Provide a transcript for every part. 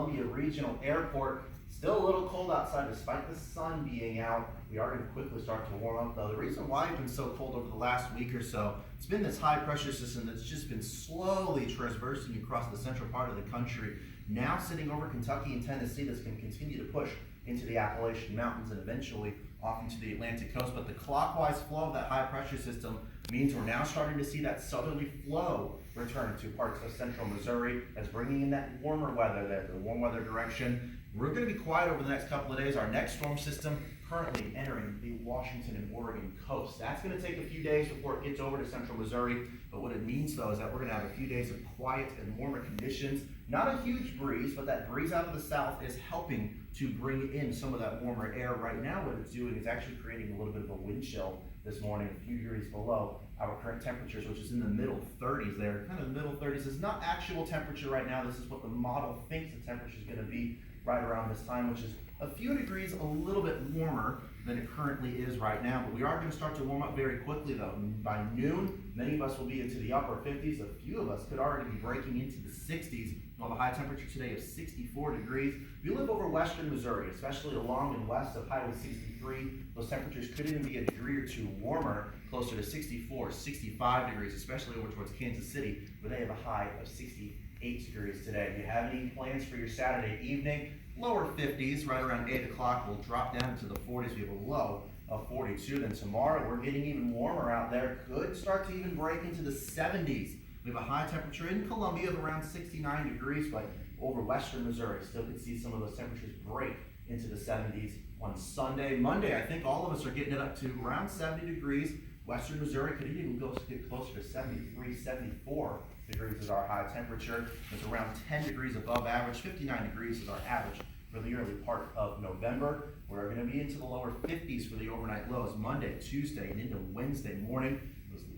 Columbia Regional Airport. Still a little cold outside despite the sun being out. We are going to quickly start to warm up though. The reason why it's been so cold over the last week or so, it's been this high pressure system that's just been slowly traversing across the central part of the country. Now sitting over Kentucky and Tennessee, that's going to continue to push into the Appalachian Mountains and eventually off into the Atlantic coast. But the clockwise flow of that high pressure system means we're now starting to see that southerly flow return to parts of central Missouri. That's bringing in that warmer weather there, the warm weather direction. We're going to be quiet over the next couple of days. Our next storm system currently entering the Washington and Oregon coast. That's going to take a few days before it gets over to central Missouri. But what it means though is that we're going to have a few days of quiet and warmer conditions. Not a huge breeze, but that breeze out of the south is helping to bring in some of that warmer air. Right now what it's doing is actually creating a little bit of a wind chill this morning, a few degrees below our current temperatures, which is in the middle 30s there. Kind of middle 30s is not actual temperature right now. This is what the model thinks the temperature is going to be right around this time, which is a few degrees a little bit warmer than it currently is right now. But we are going to start to warm up very quickly though. By noon, many of us will be into the upper 50s. A few of us could already be breaking into the 60s. We'll have a high temperature today of 64 degrees. If you live over western Missouri, especially along and west of Highway 63, those temperatures could even be a degree or two warmer, closer to 64, 65 degrees, especially over towards Kansas City, where they have a high of 68 degrees today. If you have any plans for your Saturday evening, lower 50s, right around 8 o'clock, we'll drop down to the 40s. We have a low of 42. Then tomorrow, we're getting even warmer out there. Could start to even break into the 70s. We have a high temperature in Columbia of around 69 degrees, but over western Missouri, still could see some of those temperatures break into the 70s on Sunday. Monday, I think all of us are getting it up to around 70 degrees. Western Missouri could even get closer to 73, 74 degrees is our high temperature. It's around 10 degrees above average. 59 degrees is our average for the early part of November. We're going to be into the lower 50s for the overnight lows Monday, Tuesday, and into Wednesday morning.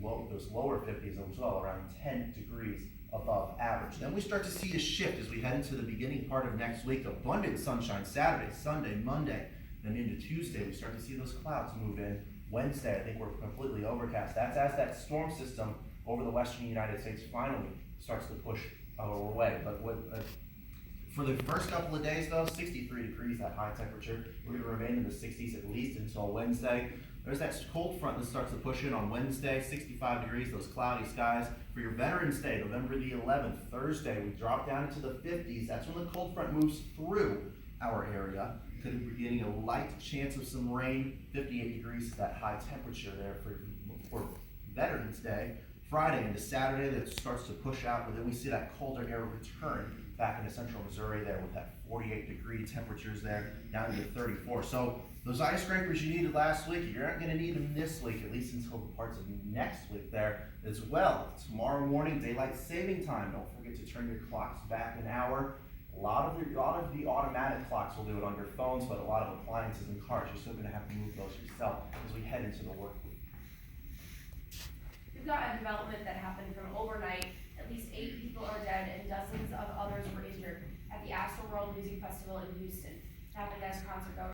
Those lower 50s as well, around 10 degrees above average. Then we start to see a shift as we head into the beginning part of next week. Abundant sunshine Saturday, Sunday, Monday, then into Tuesday. We start to see those clouds move in. Wednesday, I think we're completely overcast. That's as that storm system over the western United States finally starts to push our way. But for the first couple of days though, 63 degrees, that high temperature. We're going to remain in the 60s at least until Wednesday. There's that cold front that starts to push in on Wednesday, 65 degrees, those cloudy skies. For your Veterans Day, November the 11th, Thursday, we drop down into the 50s. That's when the cold front moves through our area. Could be getting a light chance of some rain. 58 degrees is that high temperature there for Veterans Day. Friday into Saturday, that starts to push out, but then we see that colder air return back into central Missouri there with that 48 degree temperatures there, down to 34. So those ice scrapers you needed last week, you're not going to need them this week, at least until the parts of next week there as well. Tomorrow morning, daylight saving time. Don't forget to turn your clocks back an hour. A lot of the automatic clocks will do it on your phones, but a lot of appliances and cars, you're still going to have to move those yourself as we head into the work week. We've got a development that happened from overnight. At least 8 people are dead and dozens of others were injured at the Astroworld Music Festival in Houston. It happened as concert goers